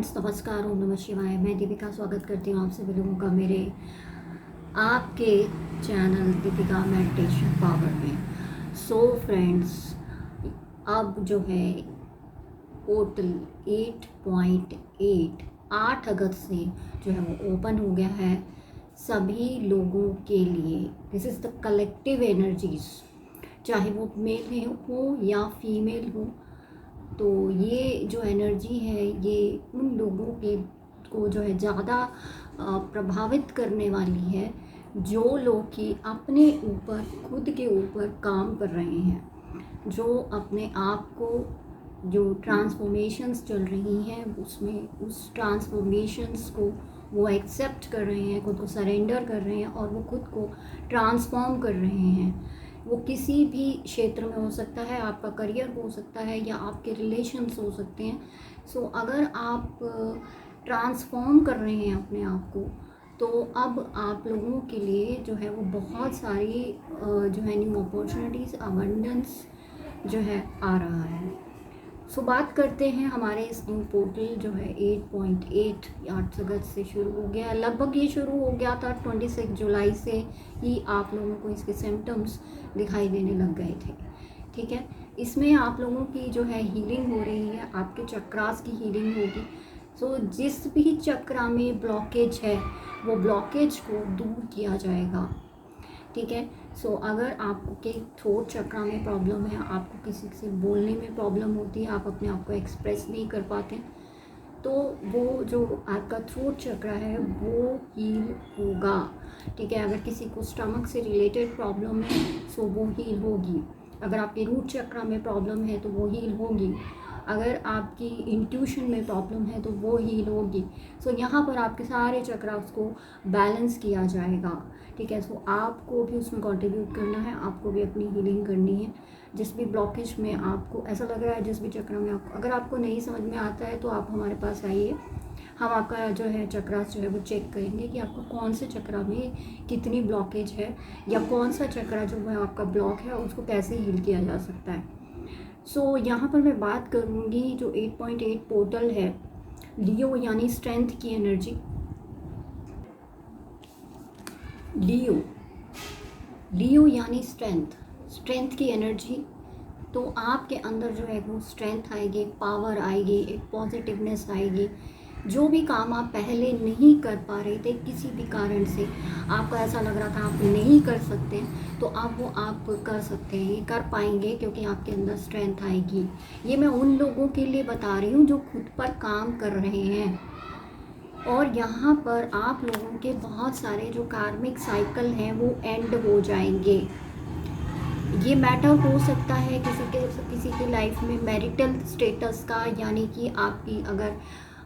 Friends, नमस्कार, ओम नमः शिवाय। मैं दीपिका स्वागत करती हूँ आप सभी लोगों का मेरे आपके चैनल दीपिका मेडिटेशन पावर में। सो फ्रेंड्स, अब जो है पोर्टल 8.8 8 अगस्त से जो है वो ओपन हो गया है सभी लोगों के लिए। This is the collective energies, चाहे वो मेल हो या फीमेल हो। तो ये जो एनर्जी है ये उन लोगों के को जो है ज़्यादा प्रभावित करने वाली है जो लोग कि अपने ऊपर, खुद के ऊपर काम कर रहे हैं, जो अपने आप को, जो ट्रांसफॉर्मेशंस चल रही हैं उसमें उस ट्रांसफॉर्मेशंस को वो एक्सेप्ट कर रहे हैं, खुद को सरेंडर कर रहे हैं और वो खुद को ट्रांसफॉर्म कर रहे हैं। वो किसी भी क्षेत्र में हो सकता है, आपका करियर हो सकता है या आपके रिलेशंस हो सकते हैं। सो अगर आप ट्रांसफॉर्म कर रहे हैं अपने आप को, तो अब आप लोगों के लिए जो है वो बहुत सारी जो है न्यू अपॉर्चुनिटीज़, अबंडेंस जो है आ रहा है। सो बात करते हैं हमारे इस न्यू पोर्टल जो है 8.8 8 अगस्त से शुरू हो गया है। लगभग ये शुरू हो गया था 26 जुलाई से ही आप लोगों को इसके सिम्टम्स दिखाई देने लग गए थे। ठीक है, इसमें आप लोगों की जो है हीलिंग हो रही है, आपके चक्रास की हीलिंग होगी। सो जिस भी चक्रा में ब्लॉकेज है वो ब्लॉकेज को दूर किया जाएगा। ठीक है, सो अगर आपको के थ्रोट चक्रा में प्रॉब्लम है, आपको किसी से बोलने में प्रॉब्लम होती है, आप अपने आप को एक्सप्रेस नहीं कर पाते, तो वो जो आपका थ्रोट चक्रा है वो हील होगा। ठीक है, अगर किसी को स्टमक से रिलेटेड प्रॉब्लम है सो वो हील होगी। अगर आपके रूट चक्रा में प्रॉब्लम है तो वो हील होगी। अगर आपकी इंट्यूशन में प्रॉब्लम है तो वो हील होगी। सो यहाँ पर आपके सारे चक्रा उसको बैलेंस किया जाएगा। ठीक है, सो आपको भी उसमें कंट्रीब्यूट करना है, आपको भी अपनी हीलिंग करनी है। जिस भी ब्लॉकेज में आपको ऐसा लग रहा है, जिस भी चक्र में आपको, अगर आपको नहीं समझ में आता है तो आप हमारे पास आइए, हम आपका जो है चक्रास जो है वो चेक करेंगे कि आपको कौन से चक्रा में कितनी ब्लॉकेज है या कौन सा चक्रा जो है आपका ब्लॉक है उसको कैसे हील किया जा सकता है। सो यहाँ पर मैं बात करूँगी जो 8.8 पोर्टल है, लियो यानी स्ट्रेंथ की एनर्जी। लियो यानी स्ट्रेंथ की एनर्जी। तो आपके अंदर जो है वो स्ट्रेंथ आएगी, पावर आएगी, एक पॉजिटिवनेस आएगी। जो भी काम आप पहले नहीं कर पा रहे थे, किसी भी कारण से आपको ऐसा लग रहा था आप नहीं कर सकते, तो अब वो आप कर सकते हैं, कर पाएंगे, क्योंकि आपके अंदर स्ट्रेंथ आएगी। ये मैं उन लोगों के लिए बता रही हूँ जो खुद पर काम कर रहे हैं। और यहाँ पर आप लोगों के बहुत सारे जो कार्मिक साइकिल हैं वो एंड हो जाएंगे। ये मैटर हो सकता है किसी की लाइफ में मैरिटल स्टेटस का, यानी कि आपकी, अगर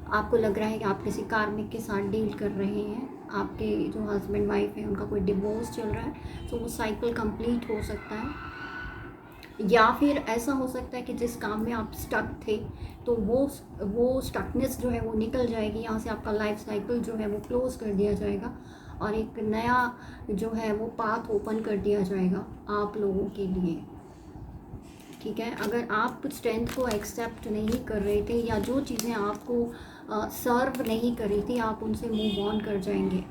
आपको लग रहा है कि आप किसी कार्मिक के साथ डील कर रहे हैं, आपके जो हस्बैंड वाइफ है उनका कोई डिवोर्स चल रहा है, तो वो साइकिल कंप्लीट हो सकता है। या फिर ऐसा हो सकता है कि जिस काम में आप स्टक थे तो वो स्टकनेस जो है वो निकल जाएगी, यहाँ से आपका लाइफ साइकिल जो है वो क्लोज कर दिया जाएगा और एक नया जो है वो पाथ ओपन कर दिया जाएगा आप लोगों के लिए। ठीक है, अगर आप स्ट्रेंथ को एक्सेप्ट नहीं कर रहे थे या जो चीज़ें आपको सर्व नहीं कर रही थी, आप उनसे मूव ऑन कर जाएंगे।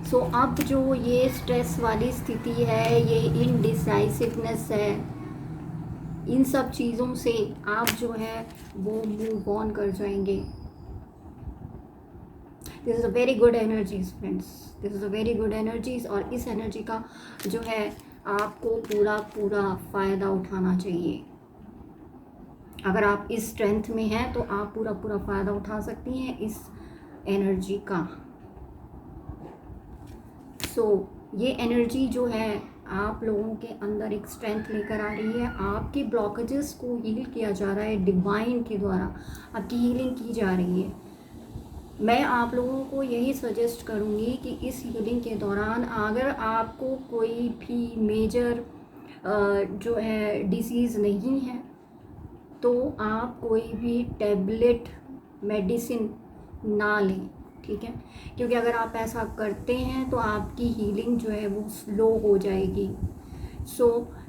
सो अब जो ये स्ट्रेस वाली स्थिति है, ये इनडिसाइसिवनेस है, इन सब चीज़ों से आप जो है वो मूव ऑन कर जाएंगे। This is a very good energies friends, this is a very good energies. और इस एनर्जी का जो है आपको पूरा फ़ायदा उठाना चाहिए। अगर आप इस स्ट्रेंथ में हैं तो आप पूरा फ़ायदा उठा सकती हैं इस एनर्जी का। सो ये एनर्जी जो है आप लोगों के अंदर एक स्ट्रेंथ लेकर आ रही है। आपके ब्लॉकेजेस को हील किया जा रहा है, डिवाइन के द्वारा आपकी हीलिंग की जा रही है। मैं आप लोगों को यही सजेस्ट करूँगी कि इस हीलिंग के दौरान अगर आपको कोई भी मेजर जो है डिसीज़ नहीं है तो आप कोई भी टैबलेट मेडिसिन ना लें। ठीक है, क्योंकि अगर आप ऐसा करते हैं तो आपकी हीलिंग जो है वो स्लो हो जाएगी।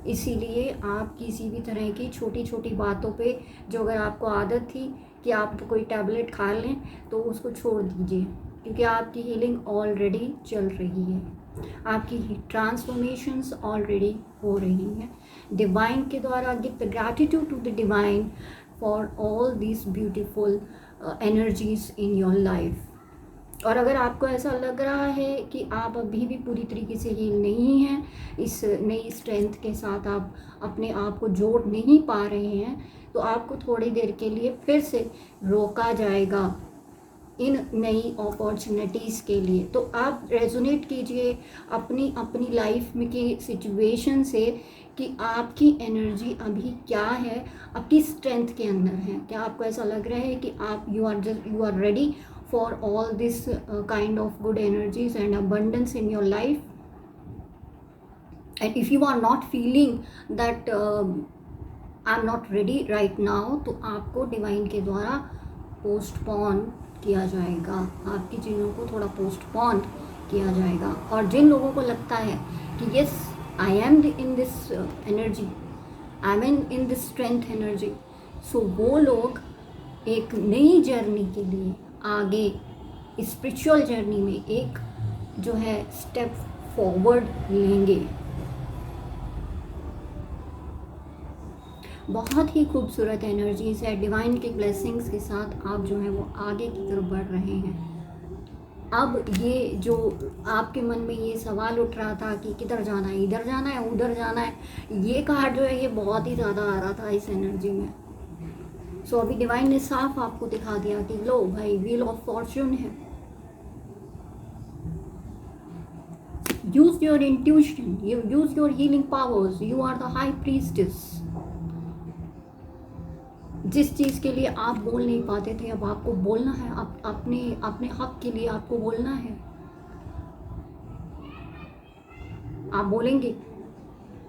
इसीलिए आप किसी भी तरह की छोटी छोटी बातों पे, जो अगर आपको आदत थी कि आप कोई टैबलेट खा लें, तो उसको छोड़ दीजिए, क्योंकि आपकी हीलिंग ऑलरेडी चल रही है, आपकी ट्रांसफॉर्मेशंस ऑलरेडी हो रही हैं डिवाइन के द्वारा। Give the gratitude to the divine for all this beautiful energies in your life. और अगर आपको ऐसा लग रहा है कि आप अभी भी पूरी तरीके से हील नहीं हैं, इस नई स्ट्रेंथ के साथ आप अपने आप को जोड़ नहीं पा रहे हैं, तो आपको थोड़ी देर के लिए फिर से रोका जाएगा इन नई अपॉर्चुनिटीज़ के लिए। तो आप रेजोनेट कीजिए अपनी अपनी लाइफ में की सिचुएशन से कि आपकी एनर्जी अभी क्या है, आपकी स्ट्रेंथ के अंदर है। क्या आपको ऐसा लग रहा है कि आप you are ready for all this kind of good energies and abundance in your life? And if you are not feeling that I'm not ready right now, तो आपको डिवाइन के द्वारा पोस्टपोन किया जाएगा, आपकी चीज़ों को थोड़ा पोस्टपोन किया जाएगा। और जिन लोगों को लगता है कि yes I am in this energy, I am in this strength energy, so वो लोग एक नई जर्नी के लिए आगे स्पिरिचुअल जर्नी में एक जो है स्टेप फॉरवर्ड लेंगे। बहुत ही खूबसूरत एनर्जीज है, डिवाइन के ब्लेसिंग्स के साथ आप जो है वो आगे की तरफ बढ़ रहे हैं। अब ये जो आपके मन में ये सवाल उठ रहा था कि किधर जाना है, इधर जाना है, उधर जाना है, ये कार्ड जो है ये बहुत ही ज़्यादा आ रहा था इस एनर्जी में। सो अभी डिवाइन ने साफ आपको दिखा दिया कि लो भाई व्हील ऑफ फॉर्च्यून है। Use your intuition, use your healing powers, you are the high priestess. जिस चीज़ के लिए आप बोल नहीं पाते थे, अब आपको बोलना है, अपने हक के लिए आपको बोलना है। आप बोलेंगे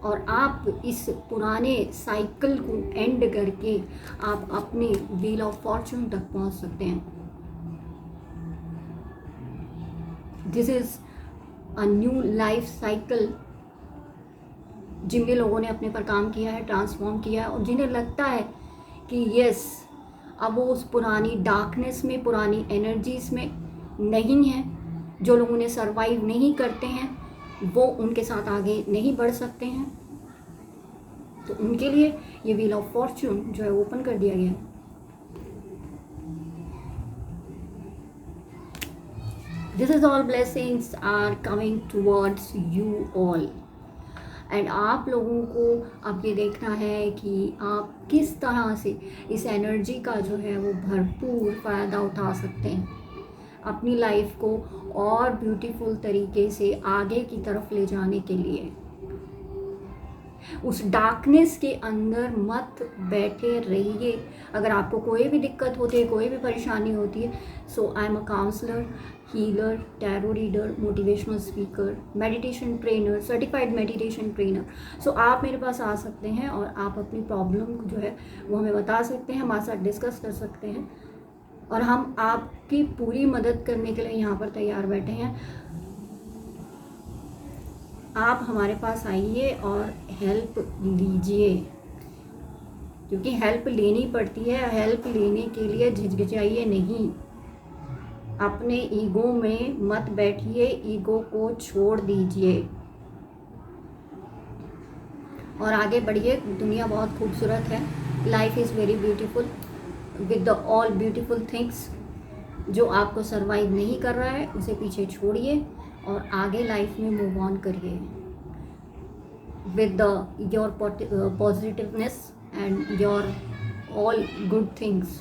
और आप इस पुराने साइकिल को एंड करके आप अपने व्हील ऑफ फॉर्च्यून तक पहुंच सकते हैं। This is a new life cycle. जिन भी लोगों ने अपने पर काम किया है, ट्रांसफॉर्म किया है, और जिन्हें लगता है कि यस अब वो उस पुरानी डार्कनेस में, पुरानी एनर्जीज में नहीं है, जो लोग उन्हें सर्वाइव नहीं करते हैं वो उनके साथ आगे नहीं बढ़ सकते हैं, तो उनके लिए ये व्हील ऑफ फॉर्च्यून जो है ओपन कर दिया गया है। This is all blessings are coming towards you all. And आप लोगों को अब ये देखना है कि आप किस तरह से इस एनर्जी का जो है वो भरपूर फ़ायदा उठा सकते हैं, अपनी लाइफ को और ब्यूटीफुल तरीके से आगे की तरफ ले जाने के लिए। उस डार्कनेस के अंदर मत बैठे रहिए। अगर आपको कोई भी दिक्कत होती है, कोई भी परेशानी होती है, so I am a counsellor, healer, tarot reader, motivational speaker, meditation trainer, certified meditation trainer. So आप मेरे पास आ सकते हैं और आप अपनी प्रॉब्लम को जो है वो हमें बता सकते हैं, हमारे साथ डिस्कस कर सकते हैं, और हम आपकी पूरी मदद करने के लिए यहाँ पर तैयार बैठे हैं। आप हमारे पास आइए और हेल्प लीजिए, क्योंकि हेल्प लेनी पड़ती है। हेल्प लेने के लिए झिझकिचाइए नहीं, अपने ईगो में मत बैठिए, ईगो को छोड़ दीजिए और आगे बढ़िए। दुनिया बहुत खूबसूरत है, life is very beautiful with the all beautiful things. जो आपको सर्वाइव नहीं कर रहा है उसे पीछे छोड़िए और आगे लाइफ में मूव ऑन करिए with your positiveness and your all good things.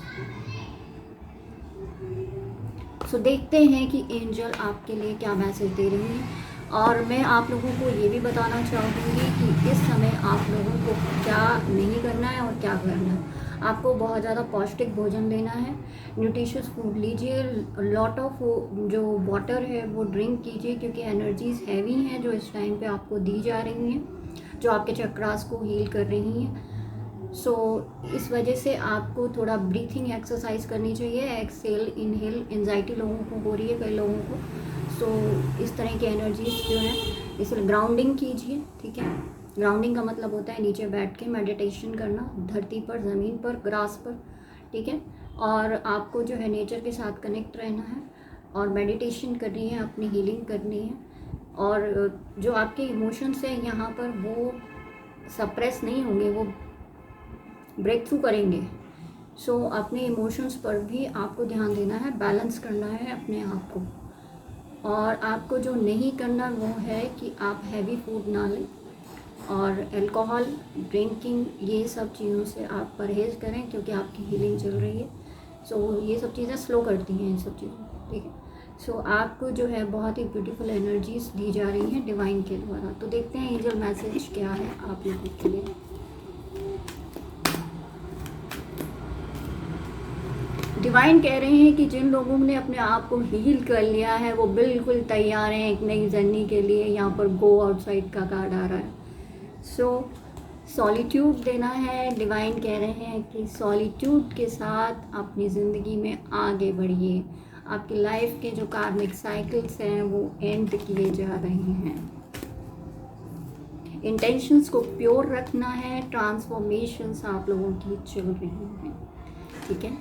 So देखते हैं कि एंजल आपके लिए क्या मैसेज दे रही हैं। और मैं आप लोगों को ये भी बताना चाहूँगी कि इस समय आप लोगों को क्या नहीं करना है और क्या करना है। आपको बहुत ज़्यादा पौष्टिक भोजन लेना है, न्यूट्रिशियस फूड लीजिए, लॉट ऑफ जो वाटर है वो ड्रिंक कीजिए, क्योंकि एनर्जीज हैवी हैं जो इस टाइम पे आपको दी जा रही हैं, जो आपके चक्रास को हील कर रही हैं। सो इस वजह से आपको थोड़ा ब्रीथिंग एक्सरसाइज करनी चाहिए, एक्सेल इनहेल। एंजाइटी लोगों को हो रही है, कई लोगों को। सो इस तरह की एनर्जीज जो है, इसलिए ग्राउंडिंग कीजिए, ठीक है। ग्राउंडिंग का मतलब होता है नीचे बैठ के मेडिटेशन करना, धरती पर, ज़मीन पर, ग्रास पर, ठीक है। और आपको जो है नेचर के साथ कनेक्ट रहना है और मेडिटेशन करनी है, अपनी हीलिंग करनी है। और जो आपके इमोशंस हैं यहाँ पर वो सप्रेस नहीं होंगे, वो ब्रेक थ्रू करेंगे। सो अपने इमोशंस पर भी आपको ध्यान देना है, बैलेंस करना है अपने आप को। और आपको जो नहीं करना वो है कि आप हैवी फूड ना लें और अल्कोहल, ड्रिंकिंग, ये सब चीज़ों से आप परहेज़ करें, क्योंकि आपकी हीलिंग चल रही है। सो ये सब चीज़ें स्लो करती हैं इन सब चीज़ों को, ठीक है। सो आपको जो है बहुत ही ब्यूटीफुल एनर्जीज दी जा रही हैं डिवाइन के द्वारा। तो देखते हैं एंजल मैसेज क्या है आप लोगों के लिए। डिवाइन कह रहे हैं कि जिन लोगों ने अपने आप को हील कर लिया है वो बिल्कुल तैयार हैं एक नई जर्नी के लिए। यहाँ पर गो आउटसाइड का कार्ड आ रहा है। सो सॉलिट्यूड देना है। डिवाइन कह रहे हैं कि सॉलिट्यूड के साथ अपनी ज़िंदगी में आगे बढ़िए। आपकी लाइफ के जो कार्मिक साइकिल्स हैं वो एंड किए जा रहे हैं। इंटेंशंस को प्योर रखना है। ट्रांसफॉर्मेशंस आप लोगों की चल रही हैं, ठीक है।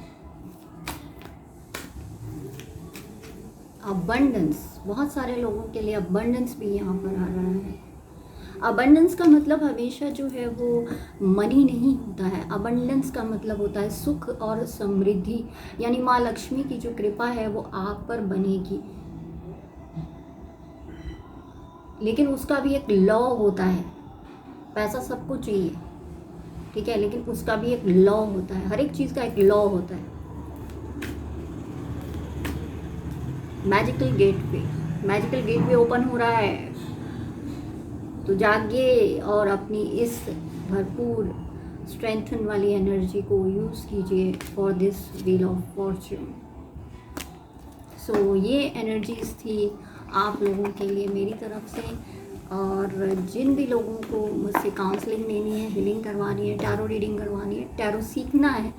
अबंडेंस, बहुत सारे लोगों के लिए अबंडेंस भी यहाँ पर आ रहा है। अबंडेंस का मतलब हमेशा जो है वो मनी नहीं होता है। अबंडेंस का मतलब होता है सुख और समृद्धि, यानी माँ लक्ष्मी की जो कृपा है वो आप पर बनेगी। लेकिन उसका भी एक लॉ होता है। पैसा सबको चाहिए, ठीक है, लेकिन उसका भी एक लॉ होता है। हर एक चीज़ का एक लॉ होता है। मैजिकल गेटवे ओपन हो रहा है, तो जागिए और अपनी इस भरपूर स्ट्रेंथन वाली एनर्जी को यूज़ कीजिए for this wheel of fortune. So ये एनर्जीज थी आप लोगों के लिए मेरी तरफ से। और जिन भी लोगों को मुझसे काउंसलिंग लेनी है, हीलिंग करवानी है, टैरो रीडिंग करवानी है, टैरो सीखना है,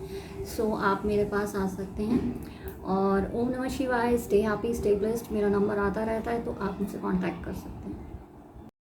सो आप मेरे पास आ सकते हैं। और ओम नमः शिवाय। Stay happy, stay blessed. मेरा नंबर आता रहता है तो आप मुझसे कांटेक्ट कर सकते हैं।